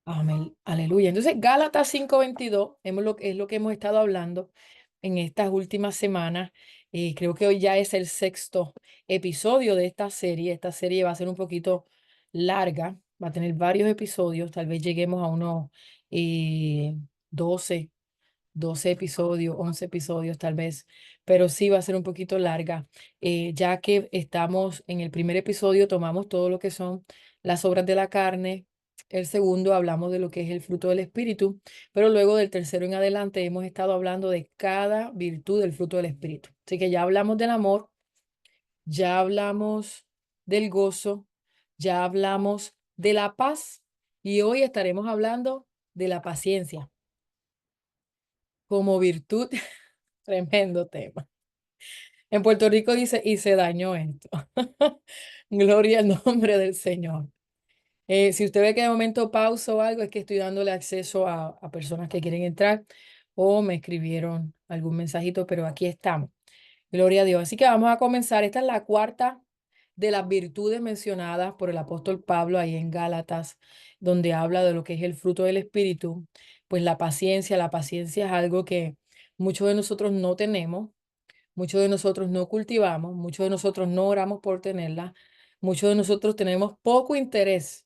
Amén. Aleluya. Entonces, Gálatas 5:22 es lo que hemos estado hablando en estas últimas semanas. Creo que hoy ya es el sexto episodio de esta serie. Esta serie va a ser un poquito larga, va a tener varios episodios. Tal vez lleguemos a unos eh, 12 12 episodios, 11 episodios tal vez, pero sí va a ser un poquito larga, ya que estamos en el primer episodio, tomamos todo lo que son las obras de la carne, el segundo hablamos de lo que es el fruto del Espíritu, pero luego del tercero en adelante hemos estado hablando de cada virtud del fruto del Espíritu. Así que ya hablamos del amor, ya hablamos del gozo, ya hablamos de la paz y hoy estaremos hablando de la paciencia como virtud. Tremendo tema. En Puerto Rico dice, y se dañó esto. Gloria al nombre del Señor. Si usted ve que de momento pauso o algo, es que estoy dándole acceso a personas que quieren entrar o me escribieron algún mensajito, pero aquí estamos. Gloria a Dios. Así que vamos a comenzar. Esta es la cuarta de las virtudes mencionadas por el apóstol Pablo ahí en Gálatas, donde habla de lo que es el fruto del Espíritu. Pues la paciencia es algo que muchos de nosotros no tenemos. Muchos de nosotros no cultivamos, muchos de nosotros no oramos por tenerla, muchos de nosotros tenemos poco interés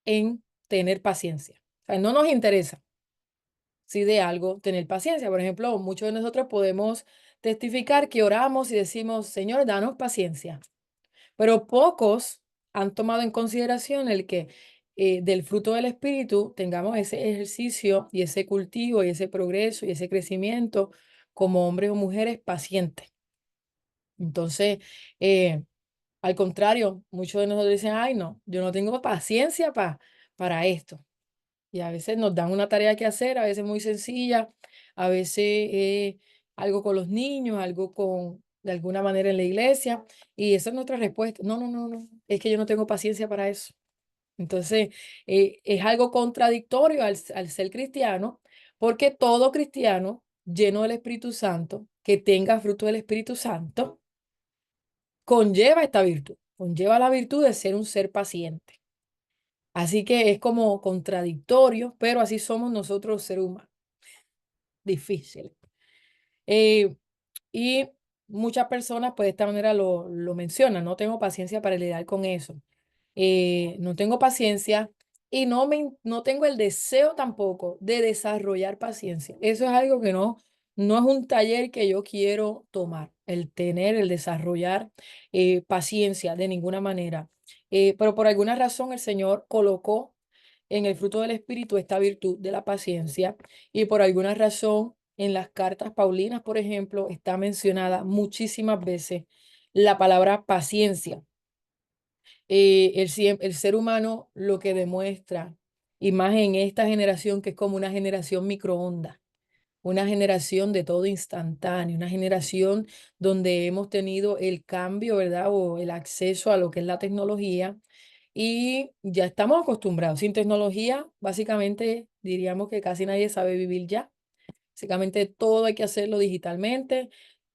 en tener paciencia. O sea, no nos interesa, si de algo, tener paciencia. Por ejemplo, muchos de nosotros podemos testificar que oramos y decimos, Señor, danos paciencia. Pero pocos han tomado en consideración el que del fruto del Espíritu tengamos ese ejercicio y ese cultivo y ese progreso y ese crecimiento como hombres o mujeres pacientes. Entonces, eh, al contrario, muchos de nosotros dicen, ay, no, yo no tengo paciencia para esto. Y a veces nos dan una tarea que hacer, a veces muy sencilla, a veces algo con los niños, algo con, de alguna manera en la iglesia. Y esa es nuestra respuesta. No, no, no, no, es que yo no tengo paciencia para eso. Entonces, es algo contradictorio al ser cristiano, porque todo cristiano lleno del Espíritu Santo, que tenga fruto del Espíritu Santo, conlleva esta virtud, conlleva la virtud de ser un ser paciente. Así que es como contradictorio, pero así somos nosotros los seres humanos, difícil. Eh, y muchas personas pues de esta manera lo mencionan, no tengo paciencia para lidiar con eso. No tengo paciencia y no tengo el deseo tampoco de desarrollar paciencia. Eso es algo que no es un taller que yo quiero tomar, el tener, el desarrollar paciencia de ninguna manera. Pero por alguna razón el Señor colocó en el fruto del Espíritu esta virtud de la paciencia y por alguna razón en las cartas paulinas, por ejemplo, está mencionada muchísimas veces la palabra paciencia. El ser humano lo que demuestra, y más en esta generación que es como una generación microondas, una generación de todo instantáneo, una generación donde hemos tenido el cambio, ¿verdad? O el acceso a lo que es la tecnología y ya estamos acostumbrados. Sin tecnología, básicamente diríamos que casi nadie sabe vivir ya. Básicamente todo hay que hacerlo digitalmente,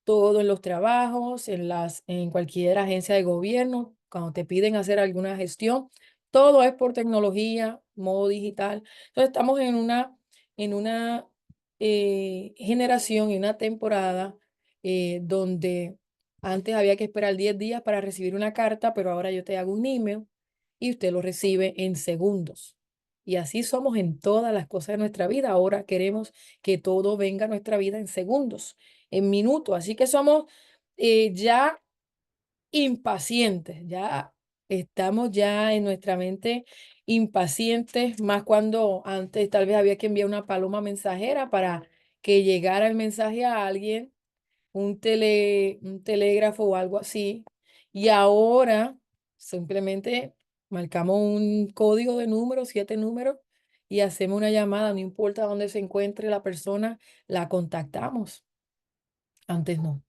todo en los trabajos, en cualquier agencia de gobierno, cuando te piden hacer alguna gestión, todo es por tecnología, modo digital. Entonces estamos en una generación y una temporada donde antes había que esperar 10 días para recibir una carta, pero ahora yo te hago un email y usted lo recibe en segundos. Y así somos en todas las cosas de nuestra vida. Ahora queremos que todo venga a nuestra vida en segundos, en minutos. Así que somos ya impacientes, ya estamos ya en nuestra mente impacientes, más cuando antes tal vez había que enviar una paloma mensajera para que llegara el mensaje a alguien, un telégrafo o algo así. Y ahora simplemente marcamos un código de números, 7 números, y hacemos una llamada, no importa dónde se encuentre la persona, la contactamos. Antes no.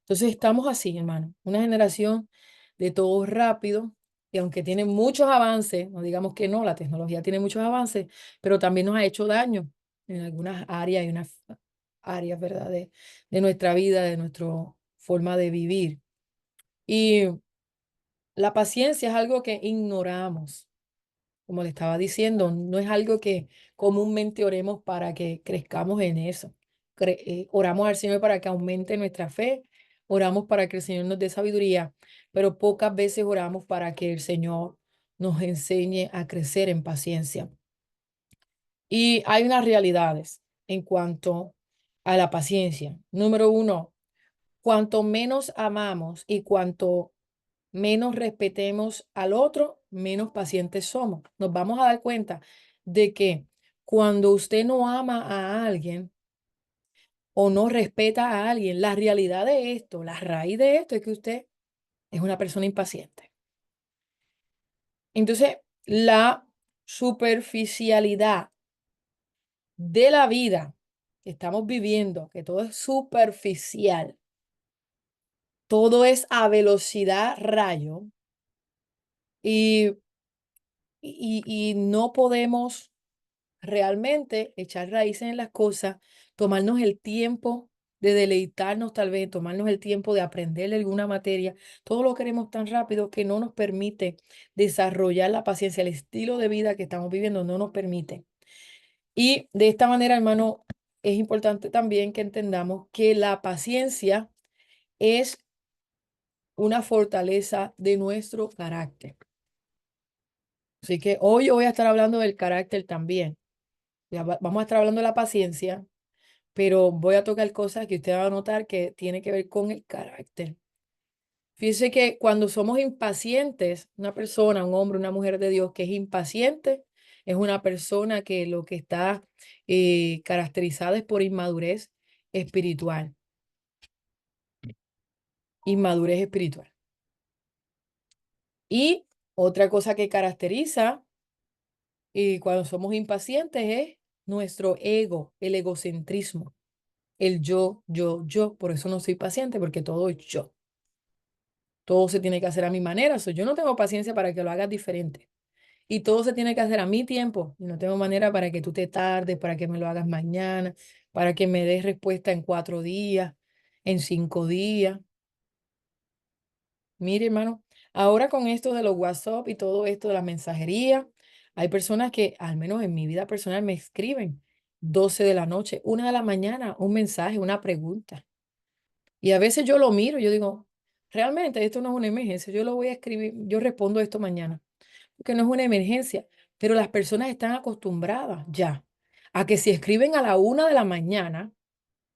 Entonces estamos así, hermano, una generación de todo rápido, y aunque tiene muchos avances, no digamos que no, la tecnología tiene muchos avances, pero también nos ha hecho daño en algunas áreas y unas áreas, ¿verdad? De nuestra vida, de nuestra forma de vivir. Y la paciencia es algo que ignoramos. como le estaba diciendo, no es algo que comúnmente oremos para que crezcamos en eso. Oramos al Señor para que aumente nuestra fe, oramos para que el Señor nos dé sabiduría, pero pocas veces oramos para que el Señor nos enseñe a crecer en paciencia. Y hay unas realidades en cuanto a la paciencia. Número uno, cuanto menos amamos y cuanto menos respetemos al otro, menos pacientes somos. Nos vamos a dar cuenta de que cuando usted no ama a alguien o no respeta a alguien, la realidad de esto, la raíz de esto es que usted es una persona impaciente. Entonces, la superficialidad de la vida que estamos viviendo, que todo es superficial, todo es a velocidad rayo y, y no podemos realmente echar raíces en las cosas, tomarnos el tiempo de deleitarnos tal vez, tomarnos el tiempo de aprender alguna materia. Todo lo queremos tan rápido que no nos permite desarrollar la paciencia, el estilo de vida que estamos viviendo no nos permite. Y de esta manera, hermano, es importante también que entendamos que la paciencia es una fortaleza de nuestro carácter. Así que hoy yo voy a estar hablando del carácter también. Vamos a estar hablando de la paciencia, pero voy a tocar cosas que usted va a notar que tiene que ver con el carácter. Fíjese que cuando somos impacientes, una persona, un hombre, una mujer de Dios que es impaciente, es una persona que lo que está caracterizada es por inmadurez espiritual. Inmadurez espiritual. Y otra cosa que caracteriza cuando somos impacientes es nuestro ego, el egocentrismo, el yo, yo, yo. Por eso no soy paciente, porque todo es yo. Todo se tiene que hacer a mi manera. Yo no tengo paciencia para que lo hagas diferente. Y todo se tiene que hacer a mi tiempo. Y no tengo manera para que tú te tardes, para que me lo hagas mañana, para que me des respuesta en 4 días, en 5 días. Mire, hermano, ahora con esto de los WhatsApp y todo esto de la mensajería, hay personas que, al menos en mi vida personal, me escriben 12 de la noche, 1 de la mañana, un mensaje, una pregunta. Y a veces yo lo miro, yo digo, realmente esto no es una emergencia, yo lo voy a escribir, yo respondo esto mañana, porque no es una emergencia, pero las personas están acostumbradas ya a que si escriben a la 1 de la mañana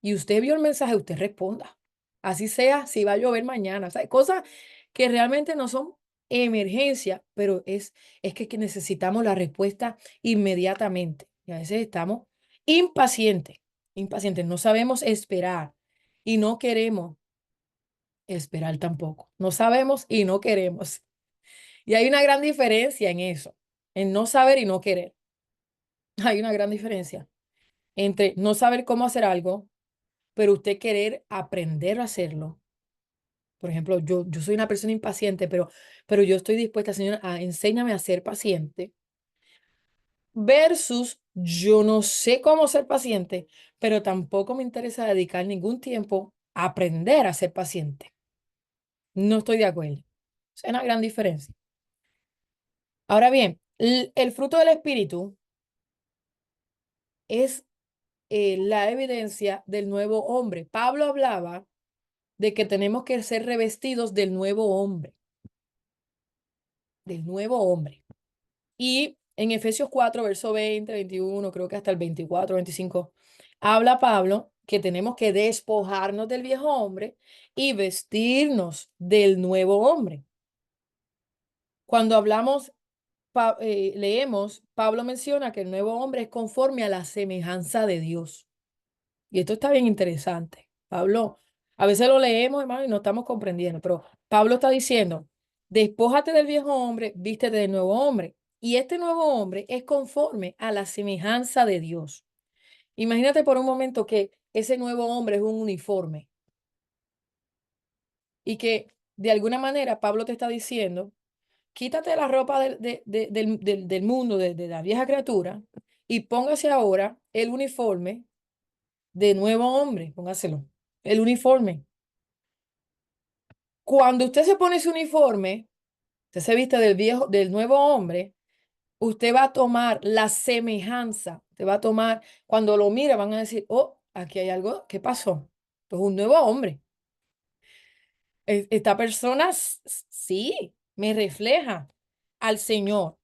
y usted vio el mensaje, usted responda. Así sea, si va a llover mañana, o sea, cosas que realmente no son emergencia, pero es que necesitamos la respuesta inmediatamente. Y a veces estamos impacientes, impacientes, no sabemos esperar y no queremos esperar tampoco. No sabemos y no queremos. Y hay una gran diferencia en eso, en no saber y no querer. Hay una gran diferencia entre no saber cómo hacer algo, pero usted querer aprender a hacerlo. Por ejemplo, yo soy una persona impaciente, pero yo estoy dispuesta, Señor, a enséñame a ser paciente, versus yo no sé cómo ser paciente, pero tampoco me interesa dedicar ningún tiempo a aprender a ser paciente. No estoy de acuerdo. Es una gran diferencia. Ahora bien, el fruto del Espíritu es la evidencia del nuevo hombre. Pablo hablaba de que tenemos que ser revestidos del nuevo hombre. Y en Efesios 4 verso 20 21 creo que hasta el 24 25 habla Pablo que tenemos que despojarnos del viejo hombre y vestirnos del nuevo hombre. Cuando hablamos, leemos, Pablo menciona que el nuevo hombre es conforme a la semejanza de Dios. Y esto está bien interesante. Pablo, a veces lo leemos, hermano, y no estamos comprendiendo, pero Pablo está diciendo, despójate del viejo hombre, vístete del nuevo hombre. Y este nuevo hombre es conforme a la semejanza de Dios. Imagínate por un momento que ese nuevo hombre es un uniforme y que de alguna manera Pablo te está diciendo, quítate la ropa del mundo, de la vieja criatura, y póngase ahora el uniforme de nuevo hombre, póngaselo, el uniforme. Cuando usted se pone ese uniforme, usted se viste del nuevo hombre, usted va a tomar la semejanza, te va a tomar, cuando lo mira van a decir, oh, aquí hay algo, ¿qué pasó? Pues un nuevo hombre. Esta persona sí me refleja al Señor.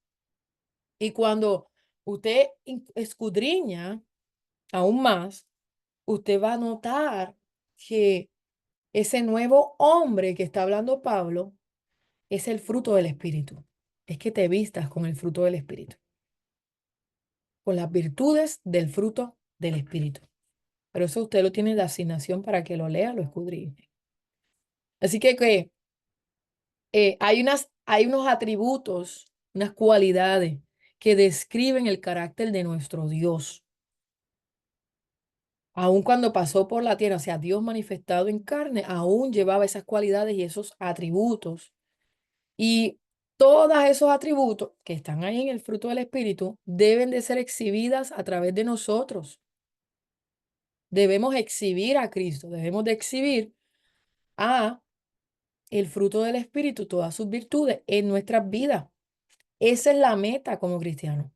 Y cuando usted escudriña aún más, usted va a notar que ese nuevo hombre que está hablando Pablo es el fruto del Espíritu. Es que te vistas con el fruto del Espíritu, con las virtudes del fruto del Espíritu. Pero eso usted lo tiene de asignación para que lo lea, lo escudriñe. Así que hay unos atributos, unas cualidades que describen el carácter de nuestro Dios. Aun cuando pasó por la tierra, o sea, Dios manifestado en carne, aún llevaba esas cualidades y esos atributos. Y todos esos atributos que están ahí en el fruto del Espíritu deben de ser exhibidas a través de nosotros. Debemos exhibir a Cristo, debemos de exhibir a el fruto del Espíritu, todas sus virtudes en nuestras vidas. Esa es la meta como cristiano.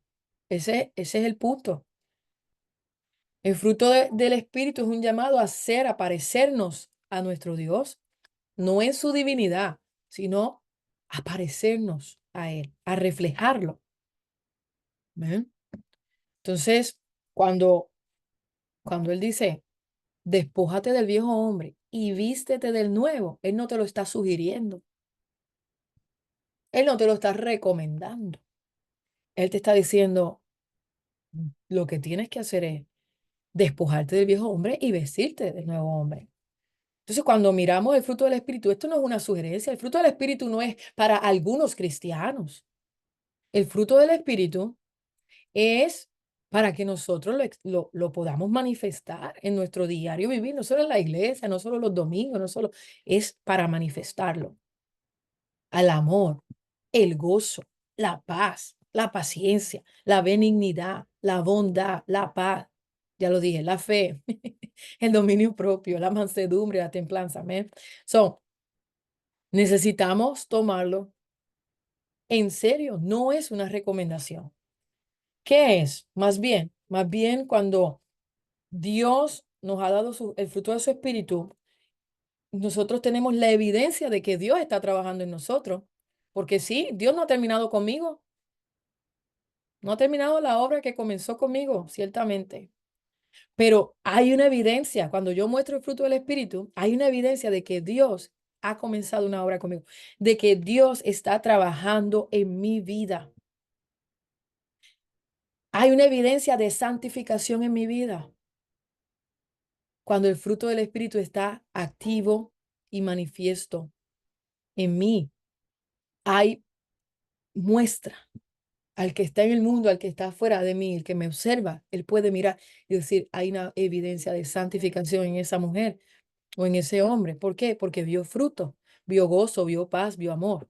Ese es el punto. El fruto del Espíritu es un llamado a ser, a parecernos a nuestro Dios, no en su divinidad, sino a parecernos a Él, a reflejarlo. ¿Ven? Entonces, cuando, cuando Él dice, despójate del viejo hombre y vístete del nuevo, Él no te lo está sugiriendo, Él no te lo está recomendando. Él te está diciendo, lo que tienes que hacer es despojarte del viejo hombre y vestirte del nuevo hombre. Entonces, cuando miramos el fruto del Espíritu, esto no es una sugerencia, el fruto del Espíritu no es para algunos cristianos. El fruto del Espíritu es para que nosotros lo podamos manifestar en nuestro diario vivir, no solo en la iglesia, no solo los domingos, no solo, es para manifestarlo. Al amor, el gozo, la paz, la paciencia, la benignidad, la bondad, la paz, ya lo dije, la fe, el dominio propio, la mansedumbre, la templanza. Amén. Necesitamos tomarlo en serio, no es una recomendación. ¿Qué es? Más bien cuando Dios nos ha dado el fruto de su espíritu, nosotros tenemos la evidencia de que Dios está trabajando en nosotros. Porque sí, Dios no ha terminado conmigo, no ha terminado la obra que comenzó conmigo, ciertamente. Pero hay una evidencia, cuando yo muestro el fruto del espíritu, hay una evidencia de que Dios ha comenzado una obra conmigo, de que Dios está trabajando en mi vida. Hay una evidencia de santificación en mi vida. Cuando el fruto del Espíritu está activo y manifiesto en mí, hay muestra al que está en el mundo, al que está fuera de mí, el que me observa, él puede mirar y decir, hay una evidencia de santificación en esa mujer o en ese hombre. ¿Por qué? Porque vio fruto, vio gozo, vio paz, vio amor,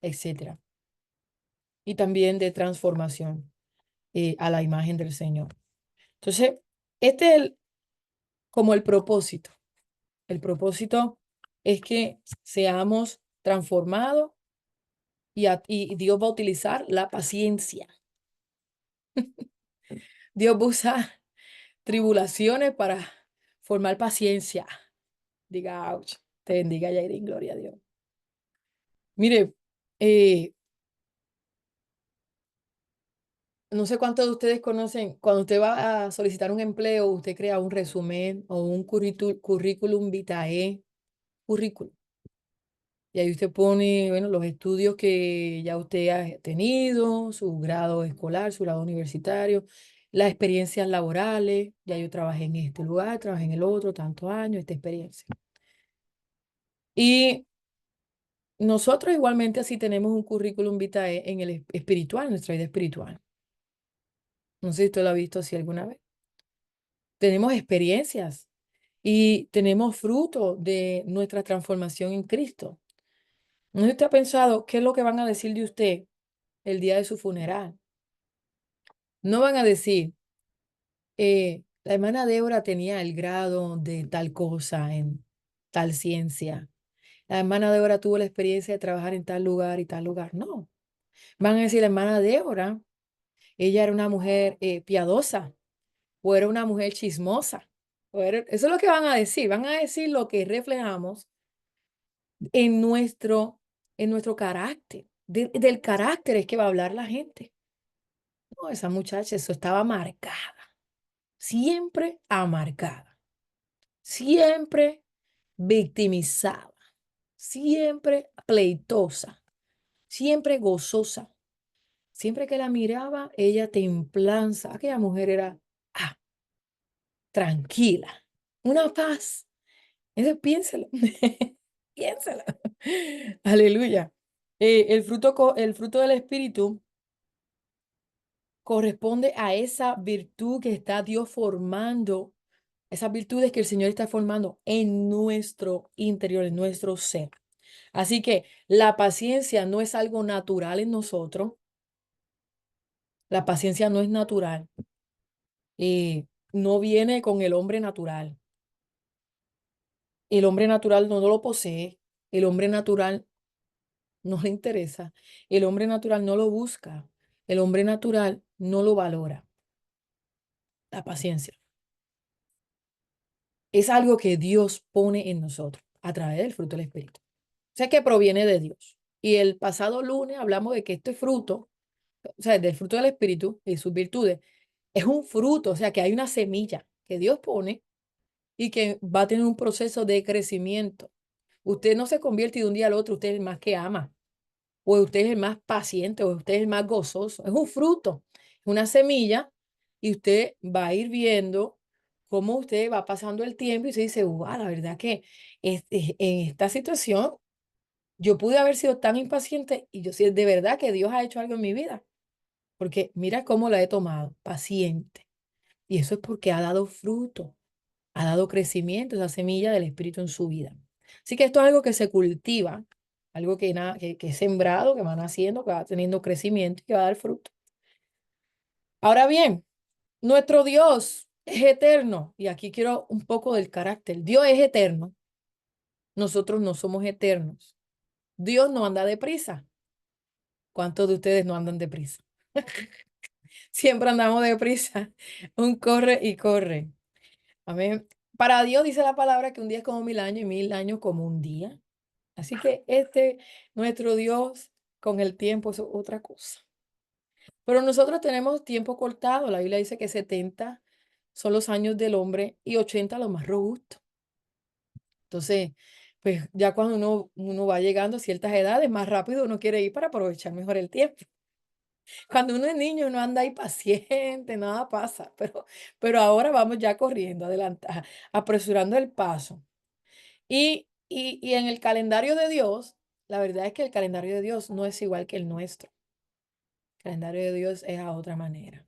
etcétera. Y también de transformación a la imagen del Señor. Entonces, este es como el propósito. El propósito es que seamos transformados y Dios va a utilizar la paciencia. Dios va a usar tribulaciones para formar paciencia. Diga, ouch. Te bendiga, Yairín, gloria a Dios. Mire, eh, no sé cuántos de ustedes conocen, cuando usted va a solicitar un empleo, usted crea un resumen o un currículum vitae, currículum. Y ahí usted pone, bueno, los estudios que ya usted ha tenido, su grado escolar, su grado universitario, las experiencias laborales. Ya yo trabajé en este lugar, trabajé en el otro, tantos años, esta experiencia. Y nosotros igualmente así tenemos un currículum vitae en el espiritual, en nuestra vida espiritual. No sé si usted lo ha visto así alguna vez. Tenemos experiencias y tenemos fruto de nuestra transformación en Cristo. ¿No sé si usted ha pensado qué es lo que van a decir de usted el día de su funeral? No van a decir, la hermana Débora tenía el grado de tal cosa en tal ciencia. La hermana Débora tuvo la experiencia de trabajar en tal lugar y tal lugar. No. Van a decir, la hermana Débora ella era una mujer piadosa o era una mujer chismosa. Eso es lo que van a decir lo que reflejamos en nuestro carácter. Del carácter es que va a hablar la gente. No, esa muchacha, eso estaba marcada, siempre amargada, siempre victimizada, siempre pleitosa, siempre gozosa. Siempre que la miraba, ella templanza. Aquella mujer era ah, tranquila, una paz. Entonces piénselo, piénsalo. Aleluya. El fruto del Espíritu corresponde a esa virtud que está Dios formando, esas virtudes que el Señor está formando en nuestro interior, en nuestro ser. Así que la paciencia no es algo natural en nosotros, la paciencia no es natural, no viene con el hombre natural. El hombre natural no lo posee, el hombre natural no le interesa, el hombre natural no lo busca, el hombre natural no lo valora. La paciencia es algo que Dios pone en nosotros a través del fruto del Espíritu. O sea, que proviene de Dios. Y el pasado lunes hablamos de que este fruto, o sea, del fruto del Espíritu y sus virtudes, es un fruto, o sea, que hay una semilla que Dios pone y que va a tener un proceso de crecimiento. Usted no se convierte de un día al otro, usted es el más que ama, o usted es el más paciente, o usted es el más gozoso. Es un fruto, es una semilla, y usted va a ir viendo cómo usted va pasando el tiempo y se dice, wow, la verdad que en esta situación yo pude haber sido tan impaciente y yo sí, de verdad que Dios ha hecho algo en mi vida, porque mira cómo la he tomado, paciente. Y eso es porque ha dado fruto, ha dado crecimiento, esa semilla del Espíritu en su vida. Así que esto es algo que se cultiva, algo que es sembrado, que va naciendo, que va teniendo crecimiento y que va a dar fruto. Ahora bien, nuestro Dios es eterno. Y aquí quiero un poco del carácter. Dios es eterno. Nosotros no somos eternos. Dios no anda deprisa. ¿Cuántos de ustedes no andan deprisa? Siempre andamos deprisa. Un corre y corre. Amén. Para Dios dice la palabra que un día es como 1000 años y 1000 años como un día. Así que nuestro Dios, con el tiempo es otra cosa. Pero nosotros tenemos tiempo cortado. La Biblia dice que 70 son los años del hombre y 80 los más robustos. Entonces, pues ya cuando uno va llegando a ciertas edades, más rápido uno quiere ir para aprovechar mejor el tiempo. Cuando uno es niño, uno anda ahí paciente, nada pasa, pero ahora vamos ya corriendo, apresurando el paso. Y en el calendario de Dios, la verdad es que el calendario de Dios no es igual que el nuestro. El calendario de Dios es a otra manera.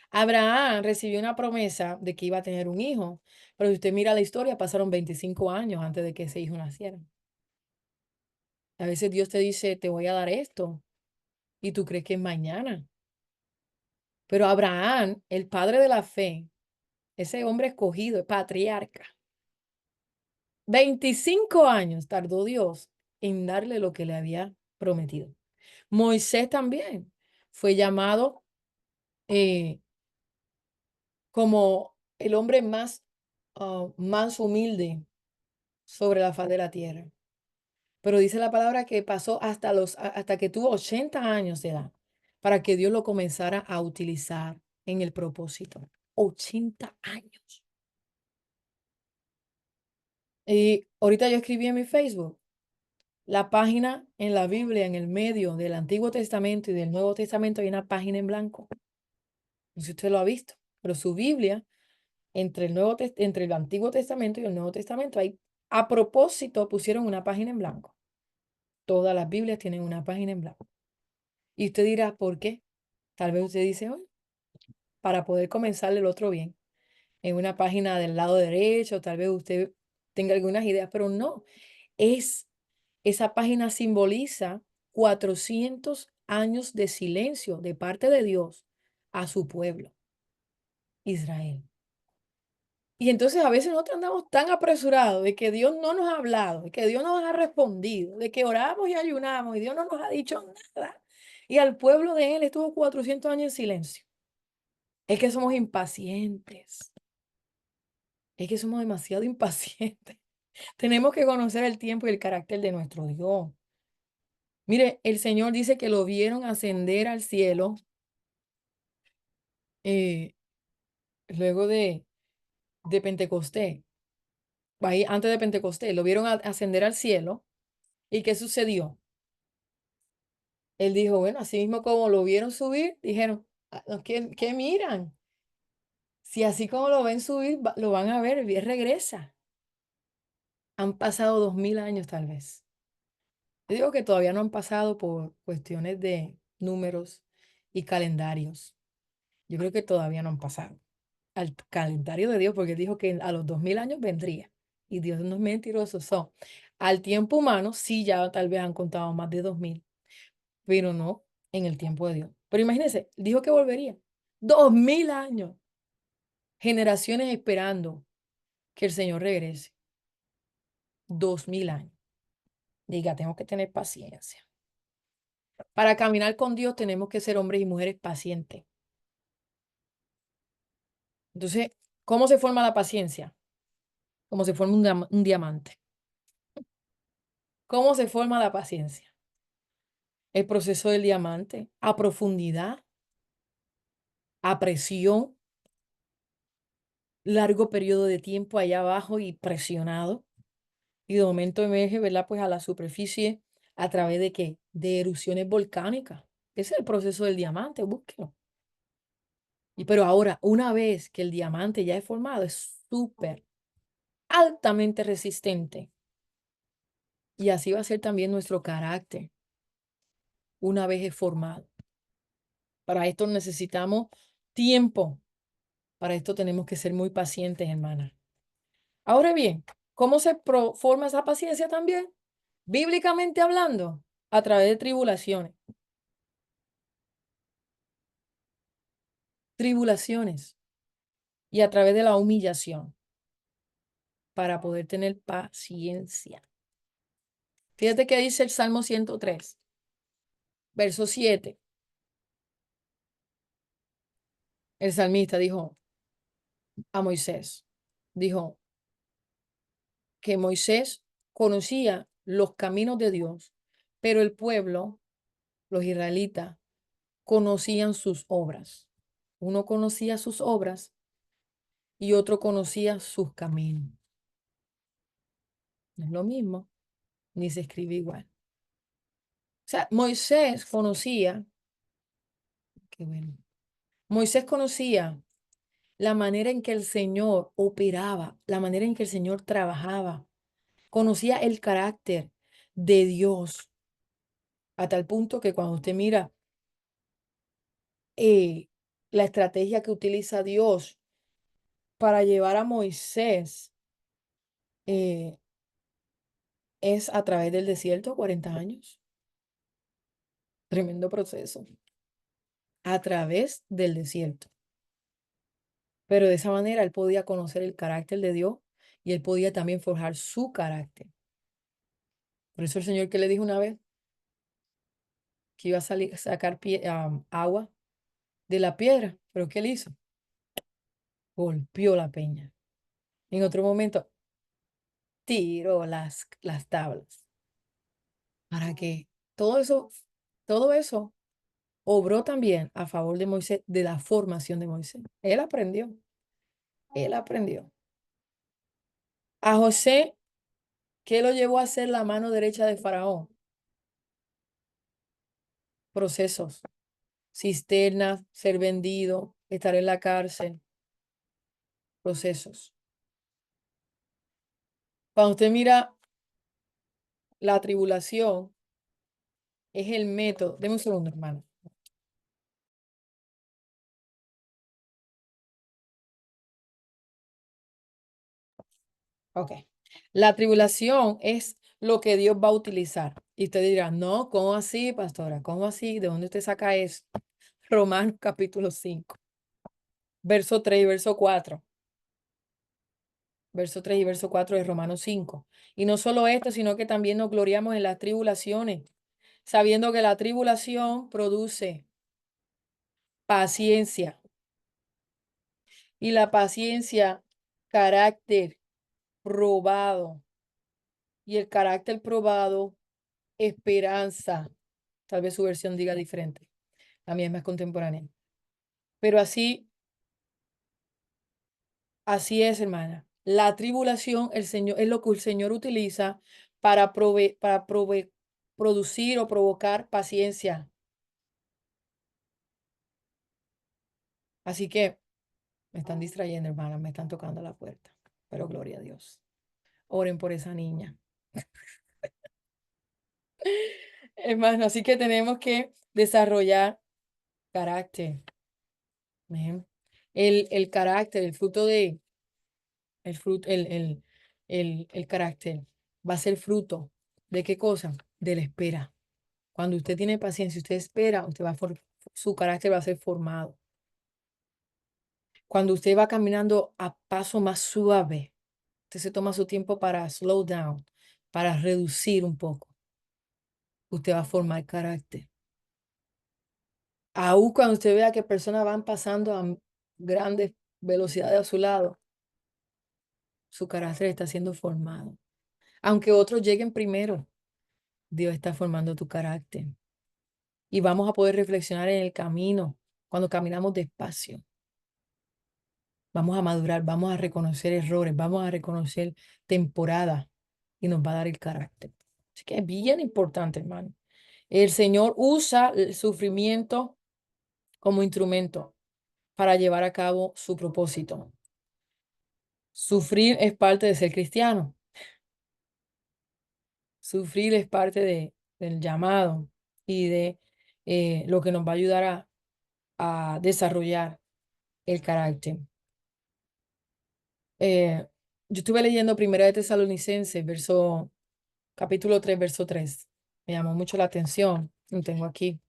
Abraham recibió una promesa de que iba a tener un hijo, pero si usted mira la historia, pasaron 25 años antes de que ese hijo naciera. A veces Dios te dice, te voy a dar esto, y tú crees que es mañana. Pero Abraham, el padre de la fe, ese hombre escogido, el patriarca, 25 años tardó Dios en darle lo que le había prometido. Moisés también fue llamado eh, como el hombre más humilde sobre la faz de la tierra. Pero dice la palabra que pasó hasta que tuvo 80 años de edad para que Dios lo comenzara a utilizar en el propósito. 80 años. Y ahorita yo escribí en mi Facebook, la página en la Biblia, en el medio del Antiguo Testamento y del Nuevo Testamento, hay una página en blanco. No sé si usted lo ha visto, pero su Biblia, entre el Antiguo Testamento y el Nuevo Testamento, a propósito pusieron una página en blanco. Todas las Biblias tienen una página en blanco. Y usted dirá, ¿por qué? Tal vez usted dice, "Oh, para poder comenzar el otro bien, en una página del lado derecho, tal vez usted tenga algunas ideas, pero no, es esa página simboliza 400 años de silencio de parte de Dios a su pueblo, Israel. Y entonces a veces nosotros andamos tan apresurados de que Dios no nos ha hablado, de que Dios no nos ha respondido, de que oramos y ayunamos y Dios no nos ha dicho nada. Y al pueblo de él estuvo 400 años en silencio. Es que somos impacientes. Es que somos demasiado impacientes. Tenemos que conocer el tiempo y el carácter de nuestro Dios. Mire, el Señor dice que lo vieron ascender al cielo eh, luego de Pentecostés. Ahí, antes de Pentecostés, lo vieron ascender al cielo. ¿Y qué sucedió? Él dijo, bueno, así mismo como lo vieron subir, dijeron, "Ah, no, ¿qué miran? Si así como lo ven subir, lo van a ver, él regresa. Han pasado 2000 años tal vez. Yo digo que todavía no han pasado por cuestiones de números y calendarios. Yo creo que todavía no han pasado al calendario de Dios, porque él dijo que a los 2000 años vendría. Y Dios no es mentiroso. Son al tiempo humano, sí, ya tal vez han contado más de 2000, pero no en el tiempo de Dios. Pero imagínense, dijo que volvería. 2000 años. Generaciones esperando que el Señor regrese. 2000 años. Diga, tengo que tener paciencia. Para caminar con Dios tenemos que ser hombres y mujeres pacientes. Entonces, ¿cómo se forma la paciencia? Como se forma un diamante. ¿Cómo se forma la paciencia? El proceso del diamante, a profundidad, a presión, largo periodo de tiempo allá abajo y presionado. Y de momento emerge, ¿verdad? Pues a la superficie a través de ¿qué? De erupciones volcánicas. Ese es el proceso del diamante, búsquelo. Pero ahora, una vez que el diamante ya es formado, es súper, altamente resistente. Y así va a ser también nuestro carácter una vez es formado. Para esto necesitamos tiempo. Para esto tenemos que ser muy pacientes, hermana. Ahora bien, ¿cómo se forma esa paciencia también? Bíblicamente hablando, a través de tribulaciones. Tribulaciones y a través de la humillación para poder tener paciencia. Fíjate que dice el Salmo 103, verso 7. El salmista dijo a Moisés, dijo que Moisés conocía los caminos de Dios, pero el pueblo, los israelitas, conocían sus obras. Uno conocía sus obras y otro conocía sus caminos. No es lo mismo, ni se escribe igual. O sea, Moisés conocía, qué bueno, Moisés conocía la manera en que el Señor operaba, la manera en que el Señor trabajaba. Conocía el carácter de Dios a tal punto que cuando usted mira eh, la estrategia que utiliza Dios para llevar a Moisés, eh, es a través del desierto, 40 años. Tremendo proceso. A través del desierto. Pero de esa manera él podía conocer el carácter de Dios y él podía también forjar su carácter. Por eso el Señor que le dijo una vez que iba a salir, sacar agua de la piedra, pero ¿qué él hizo? Golpeó la peña. En otro momento, tiró las tablas. Para que todo eso, todo eso obró también a favor de Moisés, de la formación de Moisés. Él aprendió, él aprendió. A José, ¿qué lo llevó a ser la mano derecha de Faraón? Procesos, cisternas, ser vendido, estar en la cárcel, procesos. Cuando usted mira la tribulación, es el método. Deme un segundo, hermano. Ok. La tribulación es lo que Dios va a utilizar. Y usted dirá, no, ¿cómo así, pastora? ¿Cómo así? ¿De dónde usted saca eso? Romanos capítulo 5, verso 3 y verso 4. Verso 3 y verso 4 de Romanos 5. Y no solo esto, sino que también nos gloriamos en las tribulaciones, sabiendo que la tribulación produce paciencia y la paciencia, carácter probado y el carácter probado, esperanza. Tal vez su versión diga diferente. La mía es más contemporánea. Pero así es, hermana. La tribulación, el Señor, es lo que el Señor utiliza para producir o provocar paciencia. Así que me están distrayendo, hermana, me están tocando la puerta. Pero gloria a Dios. Oren por esa niña. Hermano, así que tenemos que desarrollar carácter. Amén. El carácter, el fruto de, el fruto, el carácter va a ser fruto de qué cosa? De la espera. Cuando usted tiene paciencia, usted espera, su carácter va a ser formado. Cuando usted va caminando a paso más suave, usted se toma su tiempo para slow down, para reducir un poco. Usted va a formar carácter. Aún cuando usted vea que personas van pasando a grandes velocidades a su lado, su carácter está siendo formado. Aunque otros lleguen primero, Dios está formando tu carácter. Y vamos a poder reflexionar en el camino, cuando caminamos despacio. Vamos a madurar, vamos a reconocer errores, vamos a reconocer temporadas y nos va a dar el carácter. Así que es bien importante, hermano. El Señor usa el sufrimiento como instrumento para llevar a cabo su propósito. Sufrir es parte de ser cristiano. Sufrir es parte del llamado y de lo que nos va a ayudar a desarrollar el carácter. Eh, yo estuve leyendo Primera de Tesalonicenses, capítulo 3, verso 3. Me llamó mucho la atención. Lo tengo aquí.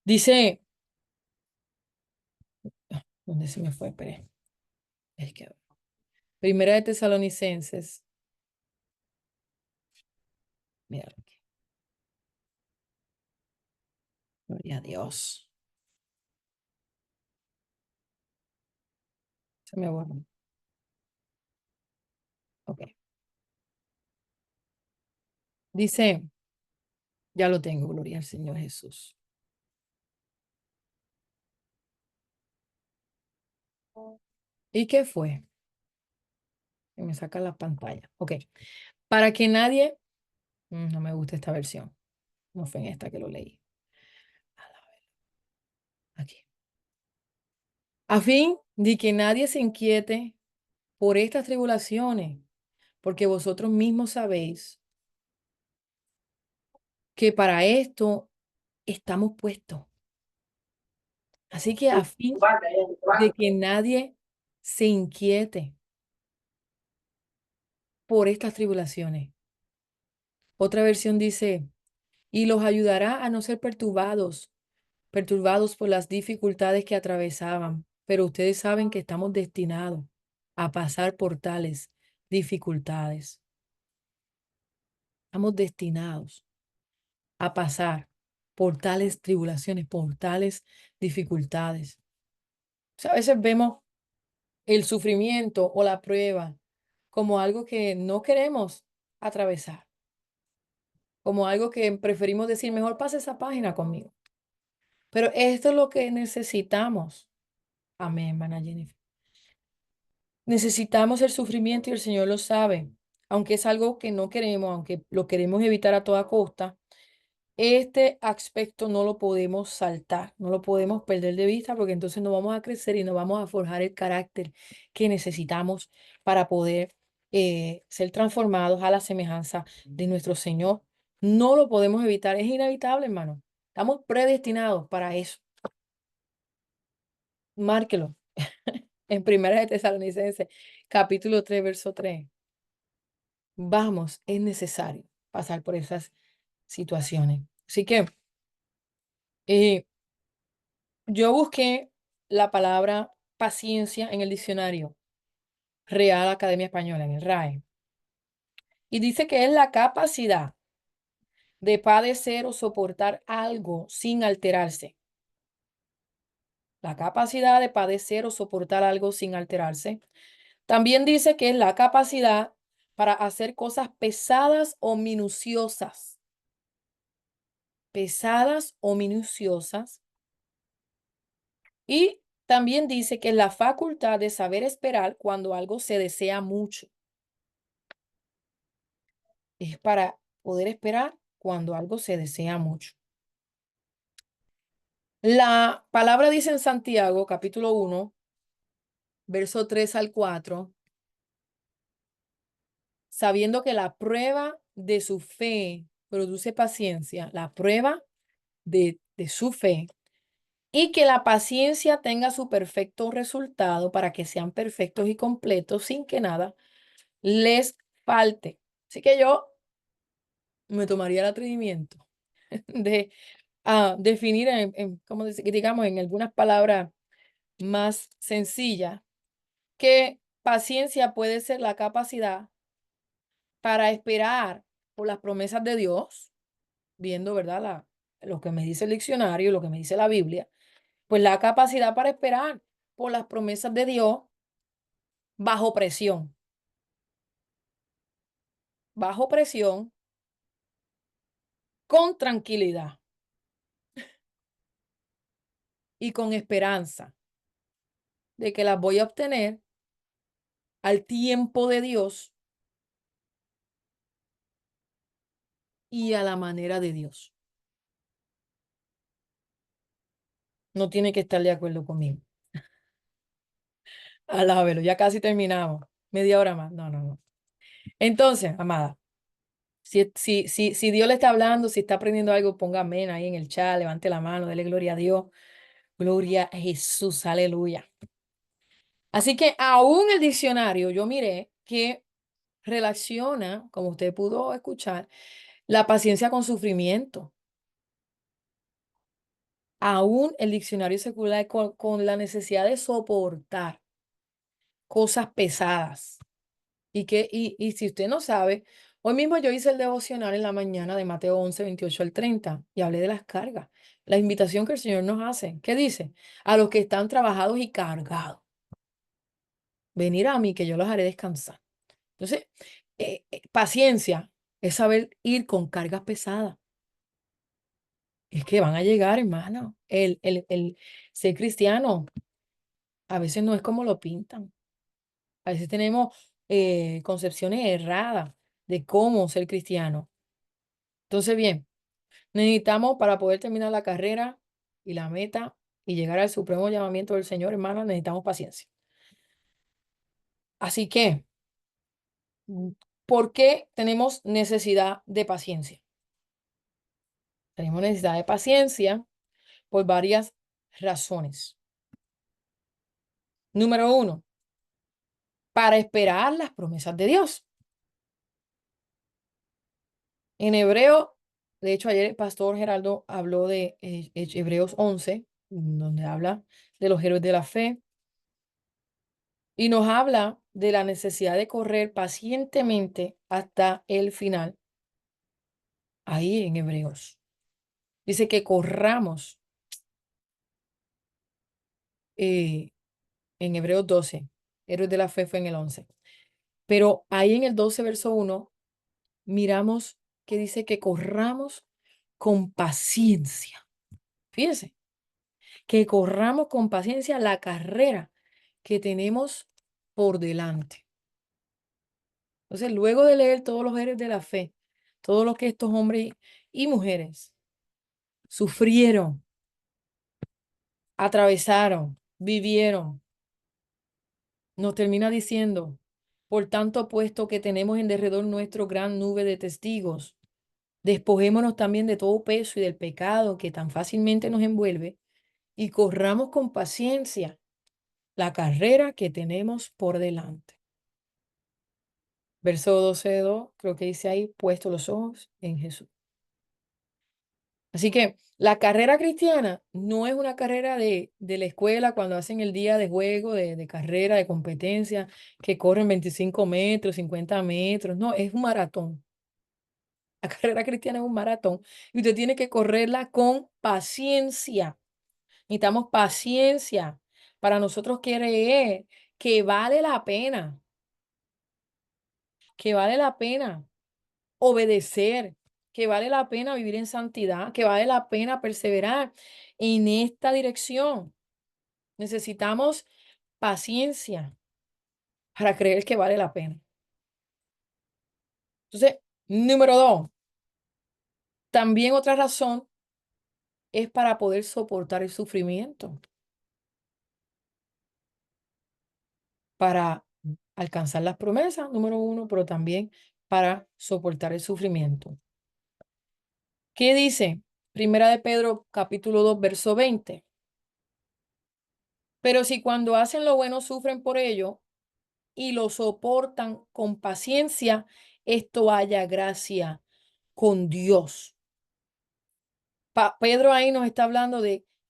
Dice, ¿dónde se me fue? Espere. Es que, Primera de Tesalonicenses. Mira, aquí. Gloria a Dios. Se me borró. Ok. Dice, ya lo tengo, gloria al Señor Jesús. ¿Y qué fue? Que me saca la pantalla. Ok. Para que nadie, no me gusta esta versión. No fue en esta que lo leí. Aquí. A fin de que nadie se inquiete por estas tribulaciones, porque vosotros mismos sabéis que para esto estamos puestos. Así que a fin de que nadie se inquiete por estas tribulaciones. Otra versión dice, y los ayudará a no ser perturbados por las dificultades que atravesaban. Pero ustedes saben que estamos destinados a pasar por tales dificultades. Estamos destinados a pasar por tales tribulaciones, por tales dificultades. O sea, a veces vemos el sufrimiento o la prueba como algo que no queremos atravesar, como algo que preferimos decir, mejor pase esa página conmigo. Pero esto es lo que necesitamos. Amén, hermana Jennifer. Necesitamos el sufrimiento y el Señor lo sabe. Aunque es algo que no queremos, aunque lo queremos evitar a toda costa, este aspecto no lo podemos saltar, no lo podemos perder de vista porque entonces no vamos a crecer y no vamos a forjar el carácter que necesitamos para poder ser transformados a la semejanza de nuestro Señor. No lo podemos evitar, es inevitable, hermano. Estamos predestinados para eso. Márquelo en Primera de Tesalonicenses, capítulo 3, verso 3. Vamos, es necesario pasar por esas situaciones. Así que eh, yo busqué la palabra paciencia en el diccionario Real Academia Española, en el RAE, y dice que es la capacidad de padecer o soportar algo sin alterarse. La capacidad de padecer o soportar algo sin alterarse. También dice que es la capacidad para hacer cosas pesadas o minuciosas. Y también dice que es la facultad de saber esperar cuando algo se desea mucho. Es para poder esperar cuando algo se desea mucho. La palabra dice en Santiago, capítulo 1, verso 3 al 4, sabiendo que la prueba de su fe produce paciencia, la prueba de su fe, y que la paciencia tenga su perfecto resultado para que sean perfectos y completos sin que nada les falte. Así que yo me tomaría el atrevimiento de definir, como digamos, en algunas palabras más sencillas, que paciencia puede ser la capacidad para esperar por las promesas de Dios, viendo, ¿verdad? Lo que me dice el diccionario, lo que me dice la Biblia, pues la capacidad para esperar por las promesas de Dios bajo presión, bajo presión, con tranquilidad y con esperanza de que las voy a obtener al tiempo de Dios y a la manera de Dios. No tiene que estar de acuerdo conmigo. Alábelo, ya casi terminamos. Media hora más. No, no, no. Entonces, amada, si Dios le está hablando, si está aprendiendo algo, ponga amén ahí en el chat, levante la mano, dele gloria a Dios. Gloria a Jesús, aleluya. Así que aún el diccionario, yo miré que relaciona, como usted pudo escuchar, la paciencia con sufrimiento. Aún el diccionario secular con la necesidad de soportar cosas pesadas. Y si usted no sabe, hoy mismo yo hice el devocional en la mañana de Mateo 11 28 al 30 y hablé de las cargas. La invitación que el Señor nos hace. ¿Qué dice? A los que están trabajados y cargados. Venir a mí que yo los haré descansar. Entonces, paciencia es saber ir con cargas pesadas. Es que van a llegar, hermano. El ser cristiano a veces no es como lo pintan. A veces tenemos concepciones erradas de cómo ser cristiano. Entonces, bien, necesitamos para poder terminar la carrera y la meta y llegar al supremo llamamiento del Señor, hermano, necesitamos paciencia. Así que, mm, ¿por qué tenemos necesidad de paciencia? Tenemos necesidad de paciencia por varias razones. Número uno, para esperar las promesas de Dios. En hebreo, de hecho, ayer el pastor Geraldo habló de Hebreos 11, donde habla de los héroes de la fe, y nos habla de la necesidad de correr pacientemente hasta el final, ahí en Hebreos. Dice que corramos eh, en Hebreos 12, héroes de la fe fue en el 11. Pero ahí en el 12, verso 1, miramos que dice que corramos con paciencia. Fíjense, que corramos con paciencia la carrera que tenemos por delante. Entonces, luego de leer todos los héroes de la fe, todos los que estos hombres y mujeres sufrieron, atravesaron, vivieron, nos termina diciendo, por tanto, puesto que tenemos en derredor nuestro gran nube de testigos, despojémonos también de todo peso y del pecado que tan fácilmente nos envuelve y corramos con paciencia la carrera que tenemos por delante. Verso 12:2, creo que dice ahí, puesto los ojos en Jesús. Así que la carrera cristiana no es una carrera de la escuela cuando hacen el día de juego, de carrera, de competencia, que corren 25 metros, 50 metros. No, es un maratón. La carrera cristiana es un maratón y usted tiene que correrla con paciencia. Necesitamos paciencia para nosotros creer que vale la pena, que vale la pena obedecer, que vale la pena vivir en santidad, que vale la pena perseverar en esta dirección. Necesitamos paciencia para creer que vale la pena. Entonces, número dos, también otra razón es para poder soportar el sufrimiento, para alcanzar las promesas, número uno, pero también para soportar el sufrimiento. ¿Qué dice? Primera de Pedro, capítulo 2 verso 20. Pero si cuando hacen lo bueno sufren por ello y lo soportan con paciencia, esto haya gracia con Dios. Pedro ahí nos está hablando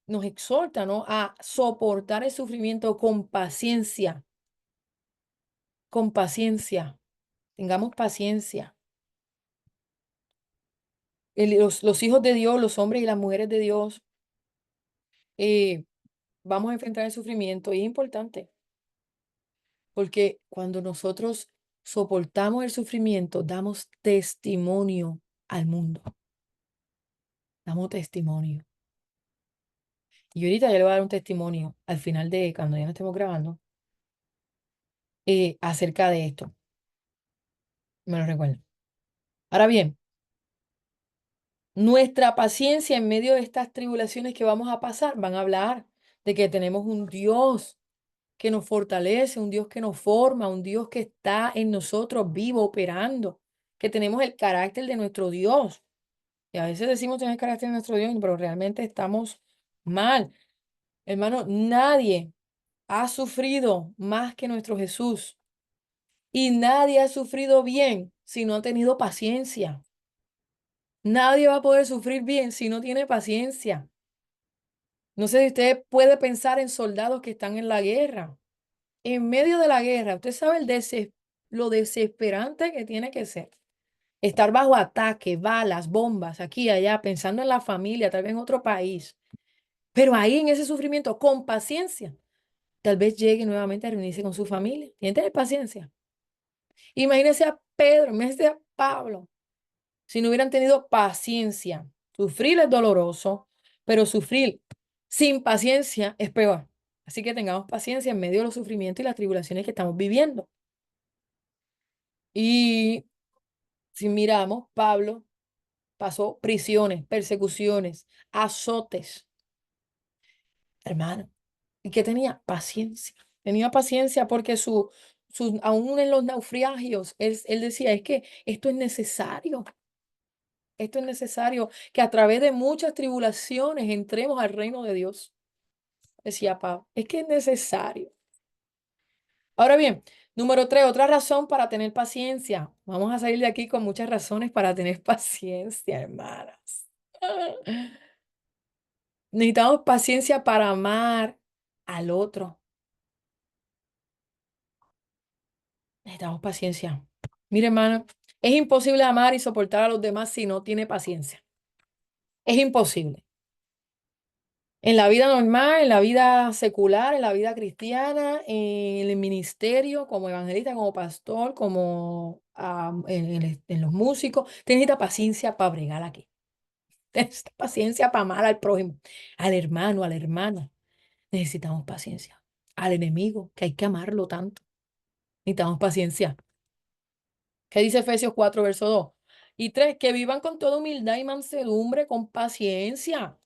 nos exhorta, ¿no? A soportar el sufrimiento con paciencia, con paciencia. Tengamos paciencia. Los hijos de Dios, los hombres y las mujeres de Dios, eh, vamos a enfrentar el sufrimiento y es importante porque cuando nosotros soportamos el sufrimiento, damos testimonio al mundo, damos testimonio. Y ahorita yo le voy a dar un testimonio al final de cuando ya no estemos grabando acerca de esto. Me lo recuerdo. Ahora bien, nuestra paciencia en medio de estas tribulaciones que vamos a pasar, van a hablar de que tenemos un Dios que nos fortalece, un Dios que nos forma, un Dios que está en nosotros vivo, operando, que tenemos el carácter de nuestro Dios. Y a veces decimos tener el carácter de nuestro Dios, pero realmente estamos mal. Hermano, nadie ha sufrido más que nuestro Jesús. Y nadie ha sufrido bien si no ha tenido paciencia. Nadie va a poder sufrir bien si no tiene paciencia. No sé si usted puede pensar en soldados que están en la guerra. En medio de la guerra, usted sabe lo desesperante que tiene que ser. Estar bajo ataque, balas, bombas, aquí y allá, pensando en la familia, tal vez en otro país. Pero ahí en ese sufrimiento, con paciencia, tal vez llegue nuevamente a reunirse con su familia. Tiene que tener paciencia. Imagínese a Pedro, imagínese a Pablo. Si no hubieran tenido paciencia, sufrir es doloroso, pero sufrir sin paciencia es peor. Así que tengamos paciencia en medio de los sufrimientos y las tribulaciones que estamos viviendo. Y si miramos, Pablo pasó prisiones, persecuciones, azotes, hermano. ¿Y qué tenía? Paciencia. Tenía paciencia porque aún en los naufragios, él decía, es que esto es necesario. Esto es necesario que a través de muchas tribulaciones entremos al reino de Dios. Decía Pablo, es que es necesario. Ahora bien, número tres, otra razón para tener paciencia. Vamos a salir de aquí con muchas razones para tener paciencia, hermanas. Necesitamos paciencia para amar al otro. Necesitamos paciencia. Mire, hermano, es imposible amar y soportar a los demás si no tiene paciencia. Es imposible. En la vida normal, en la vida secular, en la vida cristiana, en el ministerio, como evangelista, como pastor, como en los músicos, necesita paciencia para bregar aquí. Necesita paciencia para amar al prójimo, al hermano, a la hermana. Necesitamos paciencia. Al enemigo, que hay que amarlo tanto. Necesitamos paciencia. ¿Qué dice Efesios 4 verso 2? Y 3, que vivan con toda humildad y mansedumbre, con paciencia.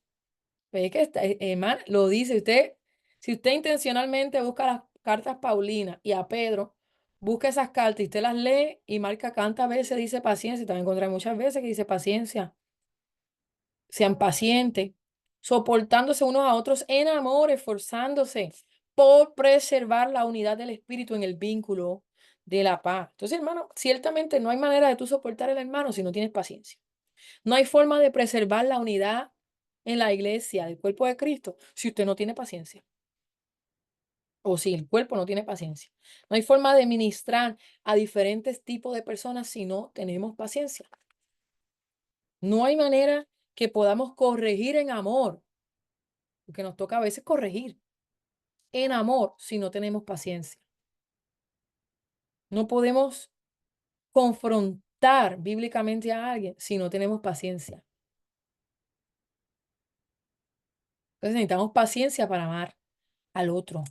Ve que hermano, lo dice usted. Si usted intencionalmente busca las cartas Paulinas y a Pedro, busca esas cartas y usted las lee y marca cuántas veces dice paciencia. Y también encontré muchas veces que dice paciencia. Sean pacientes, soportándose unos a otros en amor, esforzándose por preservar la unidad del espíritu en el vínculo de la paz. Entonces, hermano, ciertamente no hay manera de tú soportar al hermano si no tienes paciencia. No hay forma de preservar la unidad en la iglesia, del cuerpo de Cristo, si usted no tiene paciencia. O si el cuerpo no tiene paciencia. No hay forma de ministrar a diferentes tipos de personas si no tenemos paciencia. No hay manera que podamos corregir en amor, porque nos toca a veces corregir en amor si no tenemos paciencia. No podemos confrontar bíblicamente a alguien si no tenemos paciencia. Entonces necesitamos paciencia para amar al otro.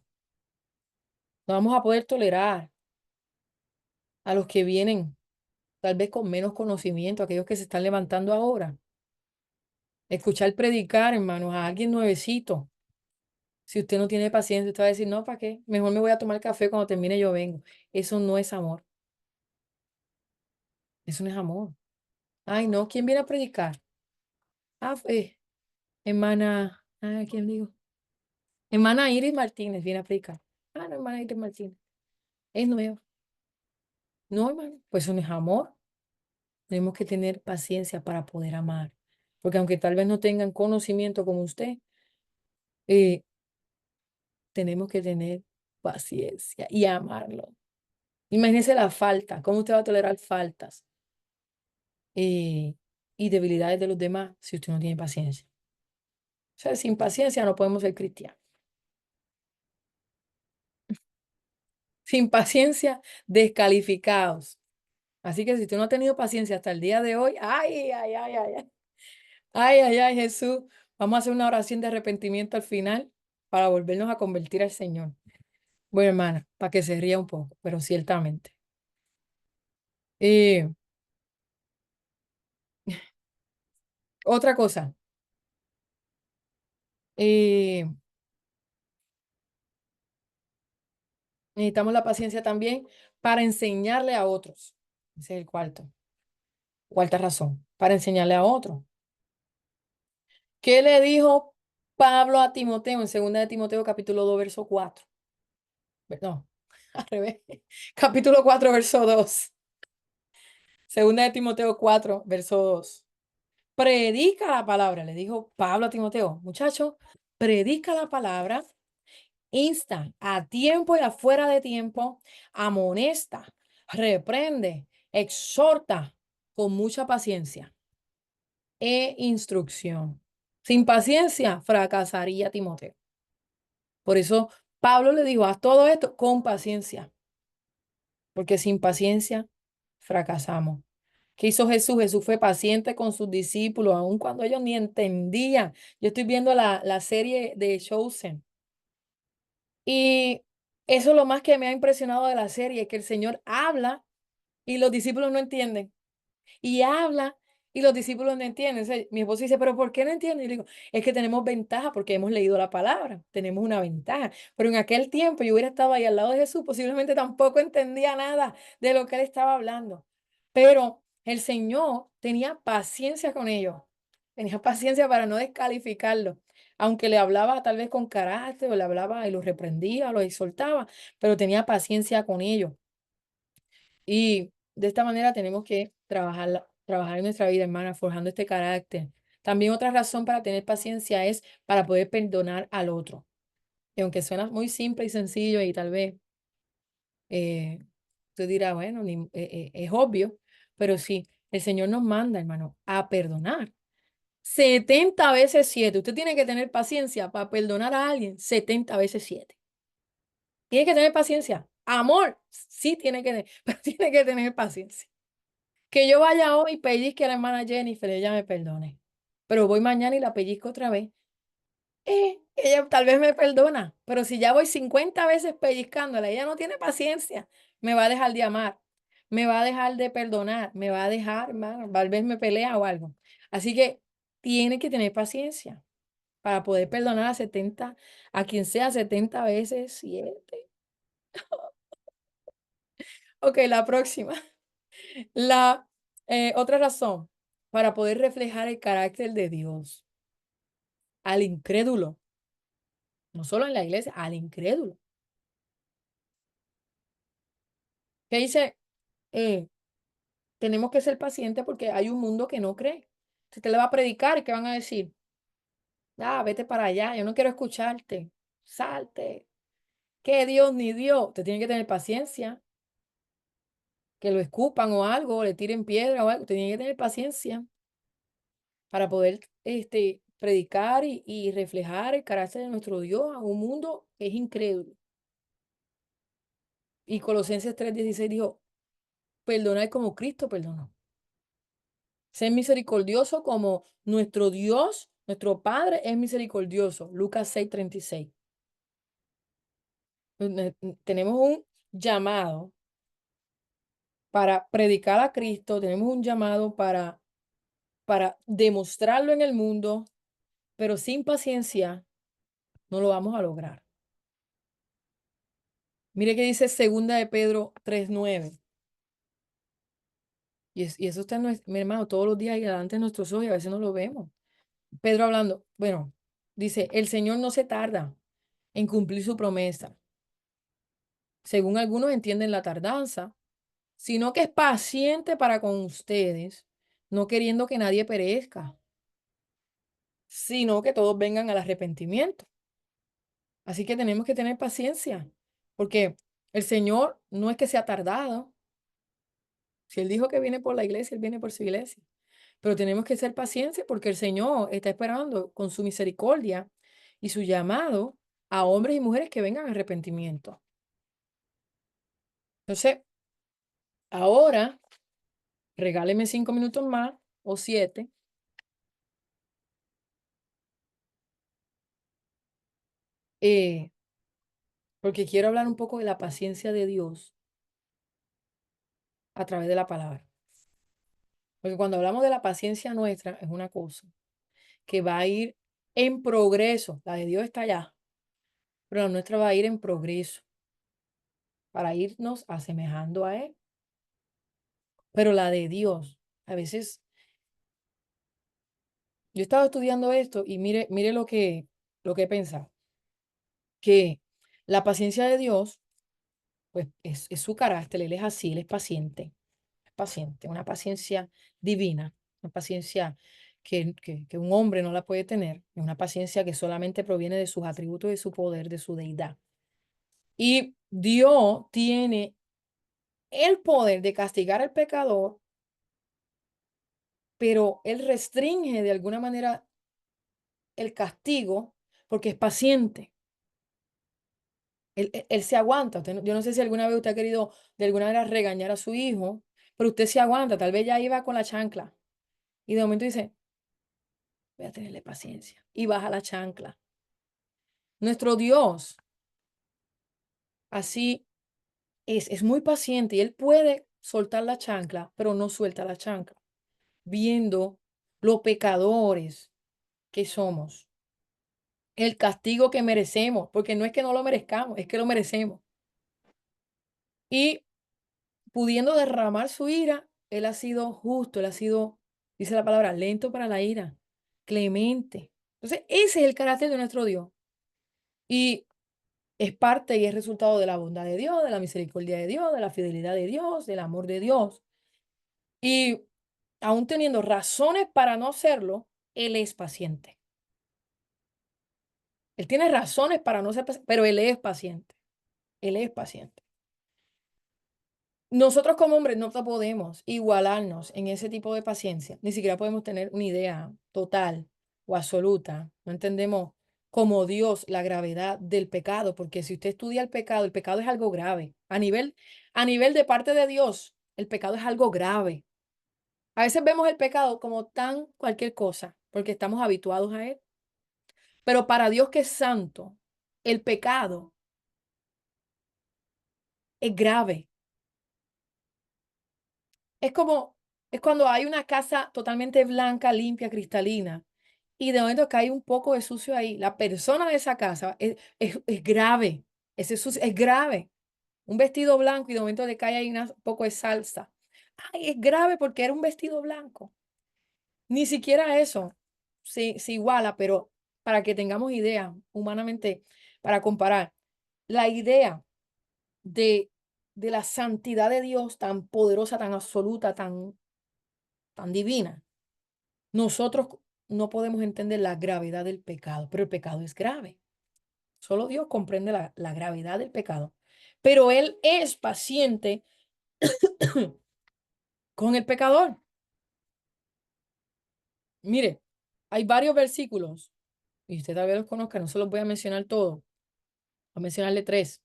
No vamos a poder tolerar a los que vienen tal vez con menos conocimiento, aquellos que se están levantando ahora. Escuchar predicar, hermanos, a alguien nuevecito. Si usted no tiene paciencia, usted va a decir, no, ¿para qué? Mejor me voy a tomar café cuando termine yo vengo. Eso no es amor. Eso no es amor. Ay, no, ¿quién viene a predicar? Ah, hermana, ¿quién digo? Hermana Iris Martínez viene a predicar. Ah, no, hermana Iris Martínez. Es nueva. No, hermano, pues eso no es amor. Tenemos que tener paciencia para poder amar. Porque aunque tal vez no tengan conocimiento como usted, eh, tenemos que tener paciencia y amarlo. Imagínese la falta. ¿Cómo usted va a tolerar faltas y debilidades de los demás si usted no tiene paciencia? O sea, sin paciencia no podemos ser cristianos. Sin paciencia, descalificados. Así que si usted no ha tenido paciencia hasta el día de hoy, ay, ay, ay, ay, ay, ay, ay, ay, Jesús, vamos a hacer una oración de arrepentimiento al final para volvernos a convertir al Señor. Bueno, hermana, para que se ría un poco, pero ciertamente. Eh, otra cosa, eh, necesitamos la paciencia también para enseñarle a otros. Ese es el cuarta razón, para enseñarle a otros. ¿Qué le dijo Pablo a Timoteo en 2 de Timoteo capítulo 2 verso 4? No, al revés. Capítulo 4 verso 2. 2 de Timoteo 4 verso 2. Predica la palabra, le dijo Pablo a Timoteo. Muchacho, predica la palabra, insta a tiempo y afuera de tiempo, amonesta, reprende, exhorta con mucha paciencia e instrucción. Sin paciencia fracasaría Timoteo. Por eso Pablo le dijo, haz todo esto con paciencia, porque sin paciencia fracasamos. ¿Qué hizo Jesús? Jesús fue paciente con sus discípulos, aun cuando ellos ni entendían. Yo estoy viendo la serie de Chosen y eso es lo más que me ha impresionado de la serie, que el Señor habla y los discípulos no entienden. Y habla y los discípulos no entienden. O sea, mi esposo dice, pero ¿por qué no entienden? Y le digo, es que tenemos ventaja porque hemos leído la palabra, tenemos una ventaja. Pero en aquel tiempo yo hubiera estado ahí al lado de Jesús, posiblemente tampoco entendía nada de lo que él estaba hablando. Pero el Señor tenía paciencia con ellos, tenía paciencia para no descalificarlo. Aunque le hablaba tal vez con carácter, o le hablaba y los reprendía, los exhortaba, pero tenía paciencia con ellos. Y de esta manera tenemos que trabajar en nuestra vida, hermana, forjando este carácter. También otra razón para tener paciencia es para poder perdonar al otro. Y aunque suena muy simple y sencillo y tal vez tú dirás, bueno, es obvio, pero sí, el Señor nos manda, hermano, a perdonar. 70 veces 7. Usted tiene que tener paciencia para perdonar a alguien 70 veces 7. Tiene que tener paciencia. Amor, sí tiene que tener, pero tiene que tener paciencia. Que yo vaya hoy y pellizque a la hermana Jennifer, ella me perdone. Pero voy mañana y la pellizco otra vez. Ella tal vez me perdona, pero si ya voy 50 veces pellizcándola, ella no tiene paciencia, me va a dejar de amar, me va a dejar de perdonar, me va a dejar, hermano, tal vez me pelea o algo. Así que tiene que tener paciencia para poder perdonar a quien sea 70 veces 7. Ok, la próxima. La otra razón para poder reflejar el carácter de Dios al incrédulo, no solo en la iglesia, al incrédulo. Que dice, eh, tenemos que ser pacientes porque hay un mundo que no cree. Si te le va a predicar, ¿qué van a decir? Ah, vete para allá, yo no quiero escucharte, salte. Que Dios ni Dios, te tiene que tener paciencia, que lo escupan o algo, o le tiren piedra o algo, te tiene que tener paciencia. para poder predicar y reflejar el carácter de nuestro Dios a un mundo que es incrédulo. Y Colosenses 3:16 dijo, perdonad como Cristo perdonó. Ser misericordioso como nuestro Dios, nuestro Padre es misericordioso. Lucas 6:36. Tenemos un llamado para predicar a Cristo, tenemos un llamado para demostrarlo en el mundo, pero sin paciencia no lo vamos a lograr. Mire que dice segunda de Pedro 3:9. Y eso está, mi hermano, todos los días ahí delante de nuestros ojos y a veces no lo vemos. Pedro hablando, bueno, dice, el Señor no se tarda en cumplir su promesa, según algunos entienden la tardanza, sino que es paciente para con ustedes, no queriendo que nadie perezca, sino que todos vengan al arrepentimiento. Así que tenemos que tener paciencia, porque el Señor no es que sea tardado. Si Él dijo que viene por la iglesia, Él viene por su iglesia. Pero tenemos que ser pacientes porque el Señor está esperando con su misericordia y su llamado a hombres y mujeres que vengan a arrepentimiento. Entonces, ahora regáleme 5 minutos más o 7, eh, porque quiero hablar un poco de la paciencia de Dios a través de la palabra. Porque cuando hablamos de la paciencia nuestra, es una cosa que va a ir en progreso. La de Dios está allá, pero la nuestra va a ir en progreso para irnos asemejando a Él. Pero la de Dios, a veces, yo estaba estudiando esto y mire lo que he pensado, que la paciencia de Dios, pues es su carácter, Él es así, Él es paciente, una paciencia divina, una paciencia que un hombre no la puede tener, es una paciencia que solamente proviene de sus atributos, de su poder, de su deidad. Y Dios tiene el poder de castigar al pecador, pero Él restringe de alguna manera el castigo porque es paciente. Él se aguanta. Yo no sé si alguna vez usted ha querido de alguna manera regañar a su hijo, pero usted se aguanta. Tal vez ya iba con la chancla y de momento dice, voy a tenerle paciencia y baja la chancla. Nuestro Dios así es muy paciente y Él puede soltar la chancla, pero no suelta la chancla, viendo lo pecadores que somos, el castigo que merecemos, porque no es que no lo merezcamos, es que lo merecemos. Y pudiendo derramar su ira, Él ha sido justo, Él ha sido, dice la palabra, lento para la ira, clemente. Entonces, ese es el carácter de nuestro Dios. Y es parte y es resultado de la bondad de Dios, de la misericordia de Dios, de la fidelidad de Dios, del amor de Dios. Y aún teniendo razones para no hacerlo, Él es paciente. Él tiene razones para no ser paciente, pero Él es paciente. Él es paciente. Nosotros como hombres no podemos igualarnos en ese tipo de paciencia. Ni siquiera podemos tener una idea total o absoluta. No entendemos como Dios la gravedad del pecado, porque si usted estudia el pecado es algo grave. A nivel de parte de Dios, el pecado es algo grave. A veces vemos el pecado como tan cualquier cosa, porque estamos habituados a él. Pero para Dios que es santo, el pecado es grave. Es como, es cuando hay una casa totalmente blanca, limpia, cristalina, y de momento cae un poco de sucio ahí. La persona de esa casa es grave. Ese sucio es grave. Un vestido blanco y de momento le cae ahí un poco de salsa. Ay, es grave porque era un vestido blanco. Ni siquiera eso se iguala, pero para que tengamos idea, humanamente, para comparar, la idea de la santidad de Dios tan poderosa, tan absoluta, tan divina. Nosotros no podemos entender la gravedad del pecado, pero el pecado es grave. Solo Dios comprende la gravedad del pecado. Pero Él es paciente con el pecador. Mire, hay varios versículos, y usted tal vez los conozca, no se los voy a mencionar todos, voy a mencionarle 3.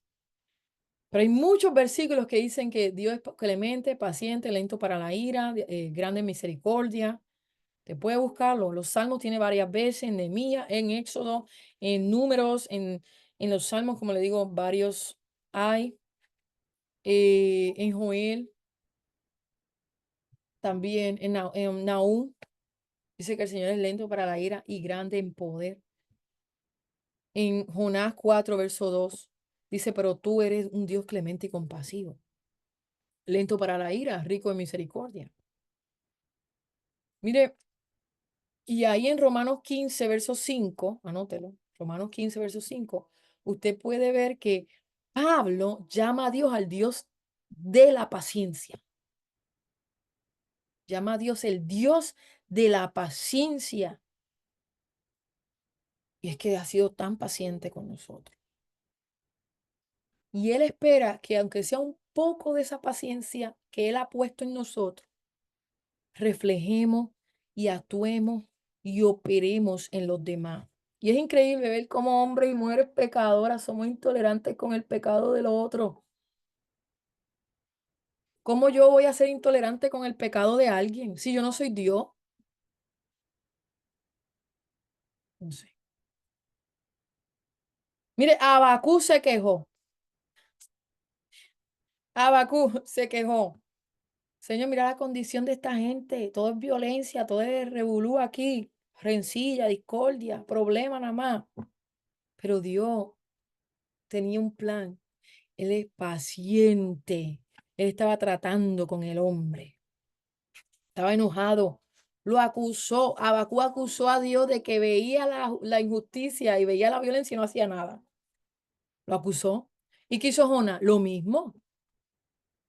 Pero hay muchos versículos que dicen que Dios es clemente, paciente, lento para la ira, grande en misericordia. Te puede buscarlo. Los salmos tiene varias veces, en Nehemías, en Éxodo, en Números, en los salmos, como le digo, varios hay. En Joel, también en Nahum, dice que el Señor es lento para la ira y grande en poder. En Jonás 4, verso 2, dice, pero tú eres un Dios clemente y compasivo, lento para la ira, rico en misericordia. Mire, y ahí en Romanos 15, verso 5, anótelo, Romanos 15, verso 5, usted puede ver que Pablo llama a Dios al Dios de la paciencia. Llama a Dios el Dios de la paciencia. Y es que ha sido tan paciente con nosotros. Y Él espera que aunque sea un poco de esa paciencia que Él ha puesto en nosotros, reflejemos y actuemos y operemos en los demás. Y es increíble ver cómo hombres y mujeres pecadoras somos intolerantes con el pecado del otro. ¿Cómo yo voy a ser intolerante con el pecado de alguien si yo no soy Dios? No sé. Mire, Abacú se quejó. Abacú se quejó. Señor, mira la condición de esta gente. Todo es violencia, todo es revolú aquí. Rencilla, discordia, problema nada más. Pero Dios tenía un plan. Él es paciente. Él estaba tratando con el hombre. Estaba enojado. Lo acusó. Abacú acusó a Dios de que veía la injusticia y veía la violencia y no hacía nada. Lo acusó. ¿Y qué hizo Jonás? Lo mismo.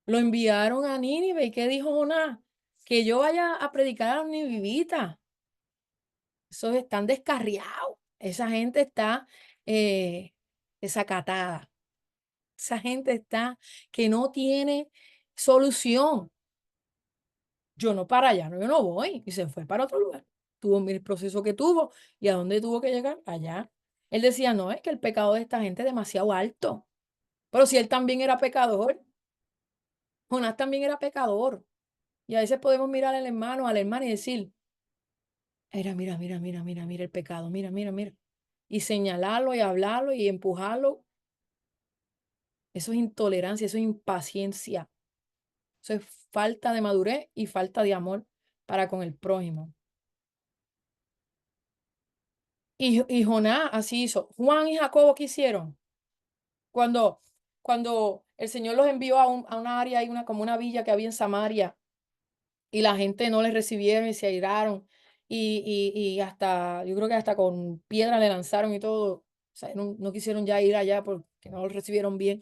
Lo enviaron a Nínive. ¿Y qué dijo Jonás? Que yo vaya a predicar a los ninivitas. Esos están descarriados. Esa gente está eh, desacatada. Esa gente está que no tiene solución. Yo no para allá, no, yo no voy. Y se fue para otro lugar. Tuvo el proceso que tuvo. ¿Y a dónde tuvo que llegar? Allá. Él decía, no, es que el pecado de esta gente es demasiado alto. Pero si él también era pecador, Jonás también era pecador. Y a veces podemos mirar al hermano, a la hermana y decir, mira, mira, mira, mira, mira, mira el pecado, mira, mira, mira. Y señalarlo y hablarlo y empujarlo. Eso es intolerancia, eso es impaciencia. Eso es falta de madurez y falta de amor para con el prójimo. Y Jonás así hizo. Juan y Jacobo, ¿qué hicieron? Cuando, cuando el Señor los envió a una área, hay como una villa que había en Samaria, y la gente no les recibieron y se airaron. Y hasta, yo creo que hasta con piedra le lanzaron y todo. O sea, no quisieron ya ir allá porque no los recibieron bien.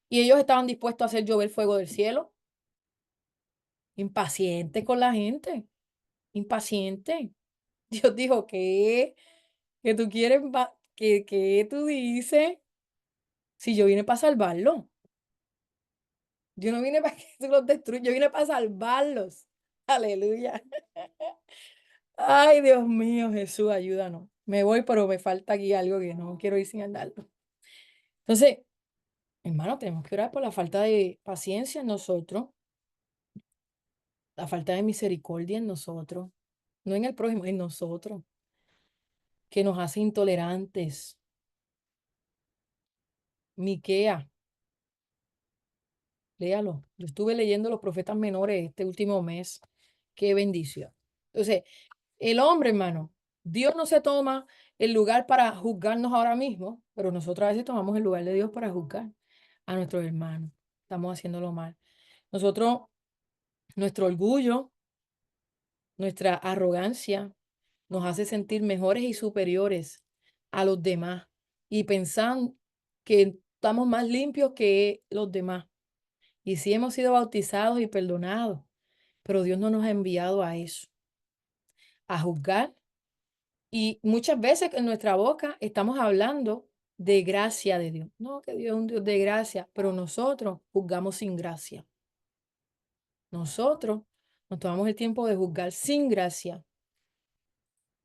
Y ellos estaban dispuestos a hacer llover fuego del cielo. Impacientes con la gente. Impaciente. Dios dijo, ¿qué? ¿Que tú quieres, que tú dices? Si yo vine para salvarlo. Yo no vine para que tú los destruyas, yo vine para salvarlos. Aleluya. Ay, Dios mío, Jesús, ayúdanos. Me voy, pero me falta aquí algo que no quiero ir sin andarlo. Entonces, hermano, tenemos que orar por la falta de paciencia en nosotros, la falta de misericordia en nosotros, no en el prójimo, en nosotros, que nos hace intolerantes. Miquea, léalo. Yo estuve leyendo los profetas menores este último mes. Qué bendición. Entonces, el hombre, hermano, Dios no se toma el lugar para juzgarnos ahora mismo, pero nosotros a veces tomamos el lugar de Dios para juzgar a nuestros hermanos. Estamos haciéndolo mal. Nosotros, nuestro orgullo, nuestra arrogancia nos hace sentir mejores y superiores a los demás y pensan que estamos más limpios que los demás. Y sí hemos sido bautizados y perdonados, pero Dios no nos ha enviado a eso, a juzgar. Y muchas veces en nuestra boca estamos hablando de gracia de Dios. No, que Dios es un Dios de gracia, pero nosotros juzgamos sin gracia. Nosotros nos tomamos el tiempo de juzgar sin gracia.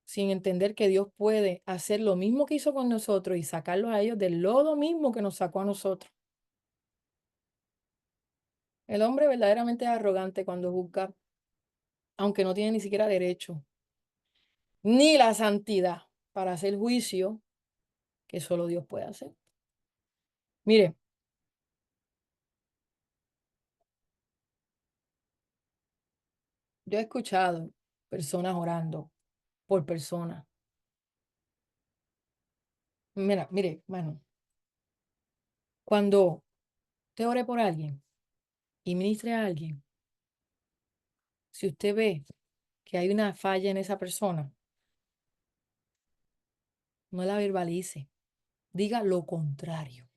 sin entender que Dios puede hacer lo mismo que hizo con nosotros y sacarlos a ellos del lodo mismo que nos sacó a nosotros. El hombre verdaderamente es arrogante cuando juzga, aunque no tiene ni siquiera derecho, ni la santidad para hacer juicio que solo Dios puede hacer. Mire, yo he escuchado personas orando por personas. Mira, mire, bueno, cuando te ore por alguien y ministre a alguien, si usted ve que hay una falla en esa persona, no la verbalice, diga lo contrario.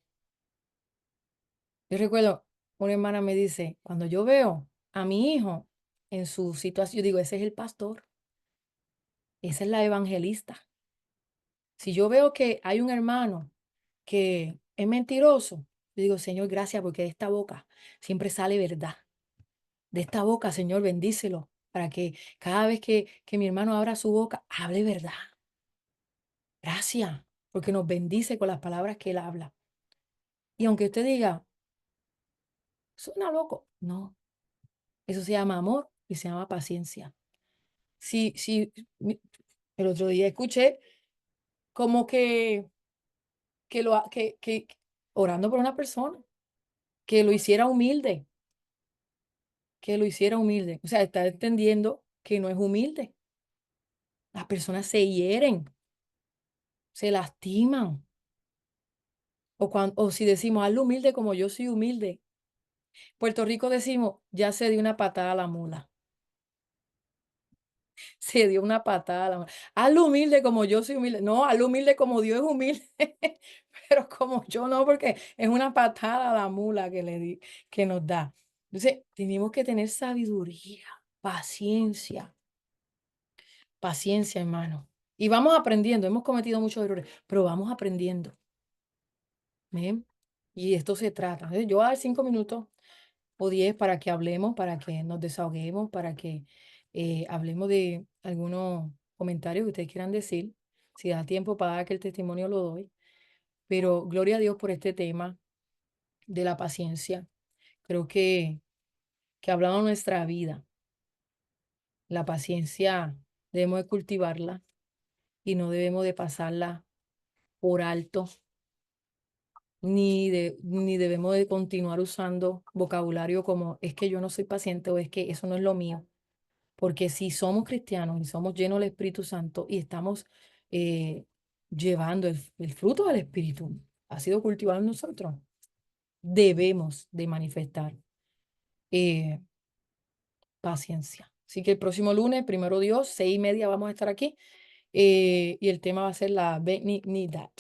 Yo recuerdo, una hermana me dice, cuando yo veo a mi hijo en su situación, yo digo, ese es el pastor, esa es la evangelista. Si yo veo que hay un hermano que es mentiroso, yo digo, Señor, gracias porque de esta boca siempre sale verdad. De esta boca, Señor, bendícelo para que cada vez que mi hermano abra su boca, hable verdad. Gracias, porque nos bendice con las palabras que él habla. Y aunque usted diga, suena loco, no, eso se llama amor y se llama paciencia. Si el otro día escuché como que orando por una persona, que lo hiciera humilde, que lo hiciera humilde. O sea, está entendiendo que no es humilde. Las personas se hieren, se lastiman. O si decimos, hazlo humilde como yo soy humilde. Puerto Rico decimos, ya se dio una patada a la mula. Se dio una patada a la mula. Hazlo humilde como yo soy humilde. No, hazlo humilde como Dios es humilde. Pero como yo no, porque es una patada a la mula que nos da. Entonces, tenemos que tener sabiduría, paciencia, paciencia, hermano. Y vamos aprendiendo. Hemos cometido muchos errores, pero vamos aprendiendo. ¿Ven? Y esto se trata. Yo voy a dar 5 minutos o 10 para que hablemos, para que nos desahoguemos, para que hablemos de algunos comentarios que ustedes quieran decir. Si da tiempo para dar que el testimonio lo doy. Pero gloria a Dios por este tema de la paciencia. Creo que hablando de nuestra vida, la paciencia debemos de cultivarla y no debemos de pasarla por alto, ni debemos de continuar usando vocabulario como es que yo no soy paciente o es que eso no es lo mío. Porque si somos cristianos y somos llenos del Espíritu Santo y estamos llevando el fruto del Espíritu, ha sido cultivado en nosotros, debemos de manifestar eh, paciencia. Así que el próximo lunes, primero Dios, 6:30 vamos a estar aquí y el tema va a ser la benignidad.